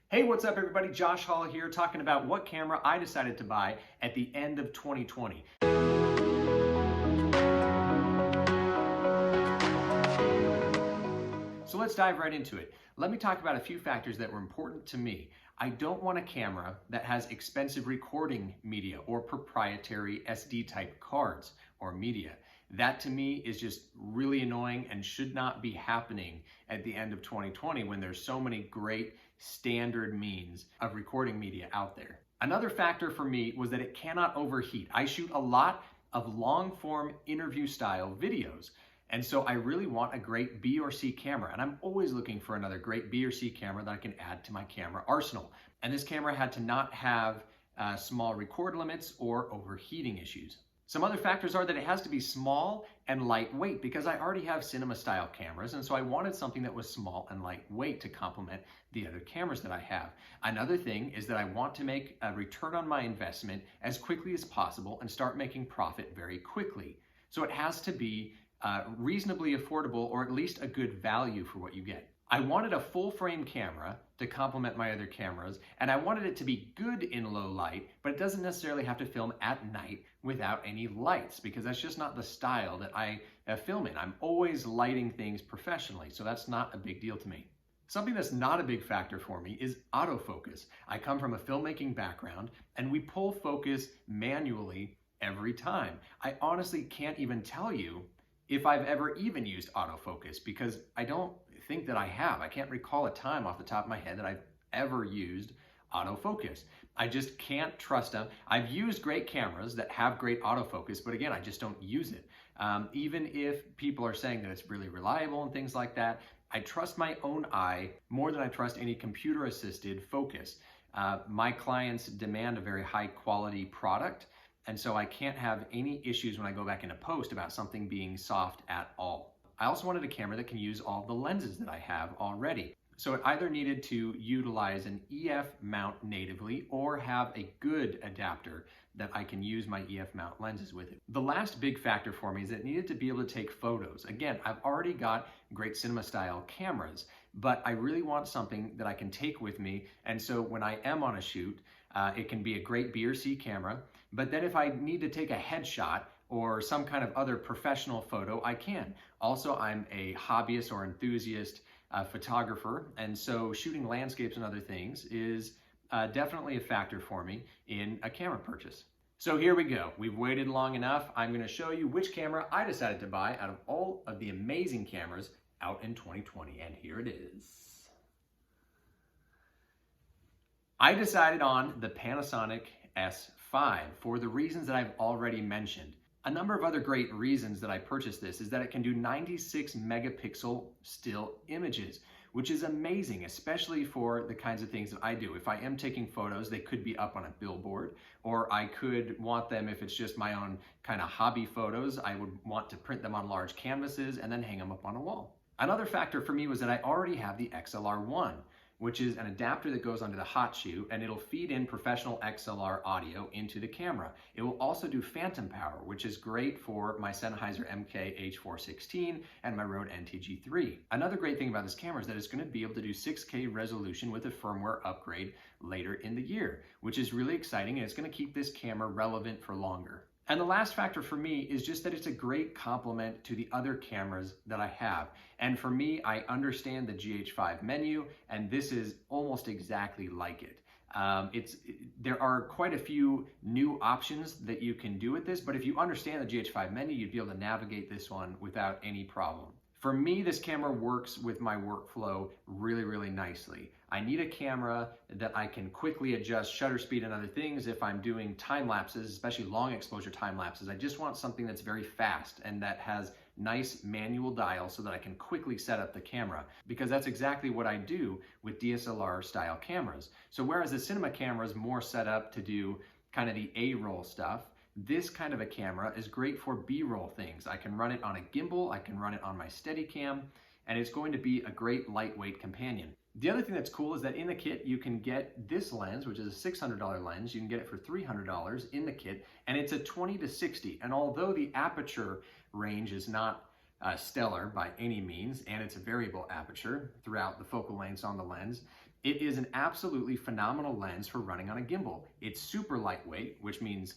Hey, what's up everybody? Josh Hall here talking about what camera I decided to buy at the end of 2020. So let's dive right into it. Let me talk about a few factors that were important to me. I don't want a camera that has expensive recording media or proprietary SD type cards or media. That to me is just really annoying and should not be happening at the end of 2020 when there's so many great standard means of recording media out there. Another factor for me was that it cannot overheat. I shoot a lot of long form interview style videos. And so I really want a great B or C camera, and I'm always looking for another great B or C camera that I can add to my camera arsenal. And this camera had to not have small record limits or overheating issues. Some other factors are that it has to be small and lightweight because I already have cinema style cameras, and so I wanted something that was small and lightweight to complement the other cameras that I have. Another thing is that I want to make a return on my investment as quickly as possible and start making profit very quickly. So it has to be reasonably affordable, or at least a good value for what you get. I wanted a full frame camera to complement my other cameras, and I wanted it to be good in low light, but it doesn't necessarily have to film at night without any lights, because that's just not the style that I film in. I'm always lighting things professionally, so that's not a big deal to me. Something that's not a big factor for me is autofocus. I come from a filmmaking background, and we pull focus manually every time. I honestly can't even tell you if I've ever even used autofocus, because I don't think that I have. I can't recall a time off the top of my head that I've ever used autofocus. I just can't trust them. I've used great cameras that have great autofocus, but again, I just don't use it. Even if people are saying that it's really reliable and things like that, I trust my own eye more than I trust any computer-assisted focus. My clients demand a very high quality product, and so I can't have any issues when I go back into post about something being soft at all. I also wanted a camera that can use all the lenses that I have already. So it either needed to utilize an EF mount natively or have a good adapter that I can use my EF mount lenses with it. The last big factor for me is that it needed to be able to take photos. Again, I've already got great cinema style cameras, but I really want something that I can take with me. And so when I am on a shoot, it can be a great B or C camera, but then if I need to take a headshot or some kind of other professional photo, I can. Also, I'm a hobbyist or enthusiast photographer, and so shooting landscapes and other things is definitely a factor for me in a camera purchase. So here we go. We've waited long enough. I'm going to show you which camera I decided to buy out of all of the amazing cameras out in 2020, and here it is. I decided on the Panasonic S5 for the reasons that I've already mentioned. A number of other great reasons that I purchased this is that it can do 96 megapixel still images, which is amazing, especially for the kinds of things that I do. If I am taking photos, they could be up on a billboard, or I could want them, if it's just my own kind of hobby photos, I would want to print them on large canvases and then hang them up on a wall. Another factor for me was that I already have the XLR1, which is an adapter that goes onto the hot shoe, and it'll feed in professional XLR audio into the camera. It will also do phantom power, which is great for my Sennheiser MK-H416 and my Rode NTG3. Another great thing about this camera is that it's going to be able to do 6K resolution with a firmware upgrade later in the year, which is really exciting, and it's going to keep this camera relevant for longer. And the last factor for me is just that it's a great complement to the other cameras that I have. And for me, I understand the GH5 menu, and this is almost exactly like it. There are quite a few new options that you can do with this, but if you understand the GH5 menu, you'd be able to navigate this one without any problem. For me, this camera works with my workflow really, really nicely. I need a camera that I can quickly adjust shutter speed and other things if I'm doing time lapses, especially long exposure time lapses. I just want something that's very fast and that has nice manual dials so that I can quickly set up the camera, because that's exactly what I do with DSLR style cameras. So whereas the cinema camera is more set up to do kind of the A-roll stuff, this kind of a camera is great for B-roll things. I can run it on a gimbal, I can run it on my Steadicam, and it's going to be a great lightweight companion. The other thing that's cool is that in the kit you can get this lens, which is a $600 lens. You can get it for $300 in the kit, and it's a 20-60. And although the aperture range is not stellar by any means, and it's a variable aperture throughout the focal lengths on the lens, It is an absolutely phenomenal lens for running on a gimbal. It's super lightweight, which means,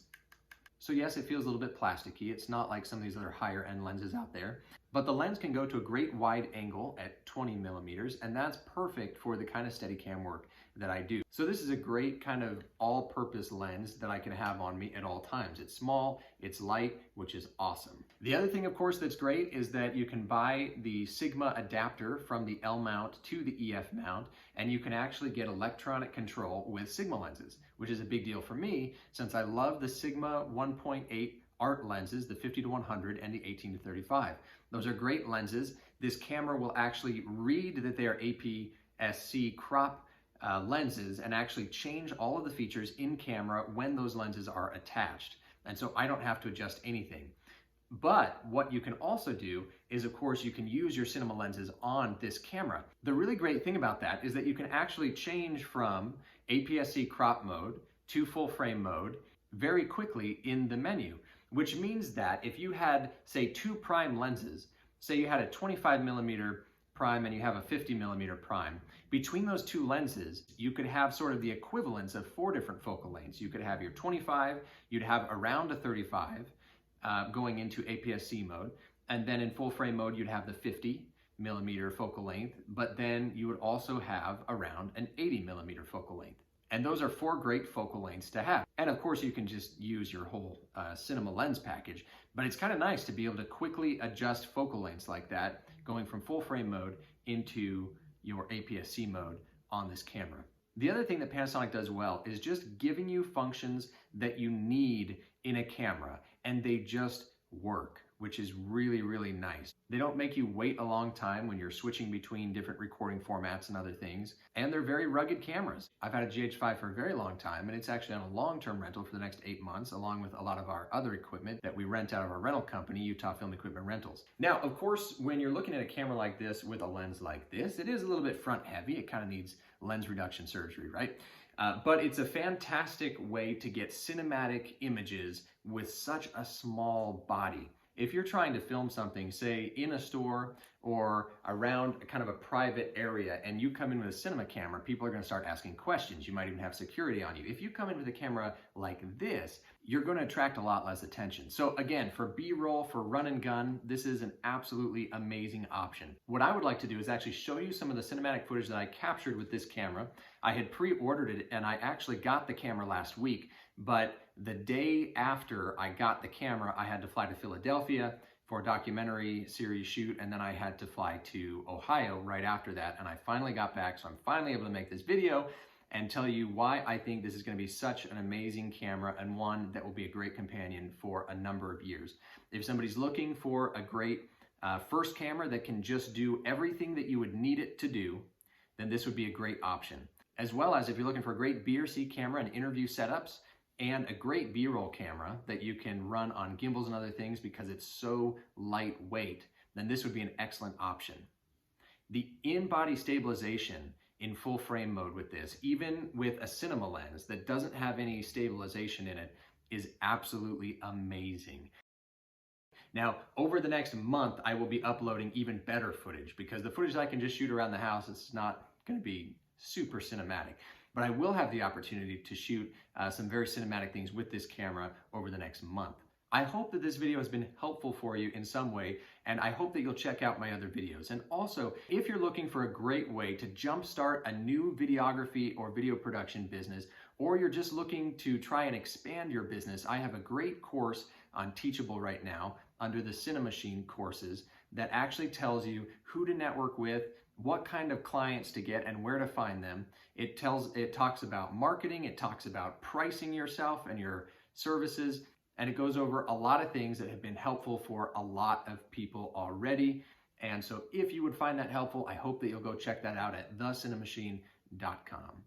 so yes, it feels a little bit plasticky. It's not like some of these other higher end lenses out there, but the lens can go to a great wide angle at 20 millimeters, and that's perfect for the kind of Steadicam work that I do. So this is a great kind of all-purpose lens that I can have on me at all times. It's small, it's light, which is awesome. The other thing, of course, that's great is that you can buy the Sigma adapter from the L mount to the EF mount, and you can actually get electronic control with Sigma lenses, which is a big deal for me since I love the Sigma 1.8 art lenses, the 50-100 and the 18-35. Those are great lenses. This camera will actually read that they are APS-C crop lenses and actually change all of the features in camera when those lenses are attached. And so I don't have to adjust anything. But what you can also do is, of course, you can use your cinema lenses on this camera. The really great thing about that is that you can actually change from APS-C crop mode to full frame mode very quickly in the menu, which means that if you had, say, two prime lenses, say you had a 25 millimeter prime and you have a 50 millimeter prime, between those two lenses, you could have sort of the equivalence of 4 different focal lengths. You could have your 25, you'd have around a 35 going into APS-C mode, and then in full frame mode, you'd have the 50 millimeter focal length, but then you would also have around an 80 millimeter focal length. And those are 4 great focal lengths to have. And of course, you can just use your whole cinema lens package, but it's kind of nice to be able to quickly adjust focal lengths like that, going from full frame mode into your APS-C mode on this camera. The other thing that Panasonic does well is just giving you functions that you need in a camera, and they just work, which is really, really nice. They don't make you wait a long time when you're switching between different recording formats and other things, and they're very rugged cameras. I've had a GH5 for a very long time, and it's actually on a long-term rental for the next 8 months, along with a lot of our other equipment that we rent out of our rental company, Utah Film Equipment Rentals. Now, of course, when you're looking at a camera like this with a lens like this, it is a little bit front heavy. It kind of needs lens reduction surgery, right? But it's a fantastic way to get cinematic images with such a small body. If you're trying to film something, say in a store or around kind of a private area, and you come in with a cinema camera, people are going to start asking questions. You might even have security on you. If you come in with a camera like this, you're going to attract a lot less attention. So again, for B-roll, for run and gun, this is an absolutely amazing option. What I would like to do is actually show you some of the cinematic footage that I captured with this camera. I had pre-ordered it, and I actually got the camera last week, but the day after I got the camera, I had to fly to Philadelphia for a documentary series shoot, and then I had to fly to Ohio right after that, and I finally got back, so I'm finally able to make this video and tell you why I think this is going to be such an amazing camera and one that will be a great companion for a number of years. If somebody's looking for a great first camera that can just do everything that you would need it to do, then this would be a great option. As well as if you're looking for a great B or C camera and interview setups, and a great B-roll camera that you can run on gimbals and other things because it's so lightweight, then this would be an excellent option. The in-body stabilization in full frame mode with this, even with a cinema lens that doesn't have any stabilization in it, is absolutely amazing. Now, over the next month, I will be uploading even better footage because the footage that I can just shoot around the house is not going to be super cinematic. But I will have the opportunity to shoot some very cinematic things with this camera over the next month. I hope that this video has been helpful for you in some way, and I hope that you'll check out my other videos. And also, if you're looking for a great way to jumpstart a new videography or video production business, or you're just looking to try and expand your business, I have a great course on Teachable right now under the Cinemachine courses that actually tells you who to network with, what kind of clients to get, and where to find them. It talks about marketing, it talks about pricing yourself and your services, and it goes over a lot of things that have been helpful for a lot of people already. And so if you would find that helpful, I hope that you'll go check that out at thecinemachine.com.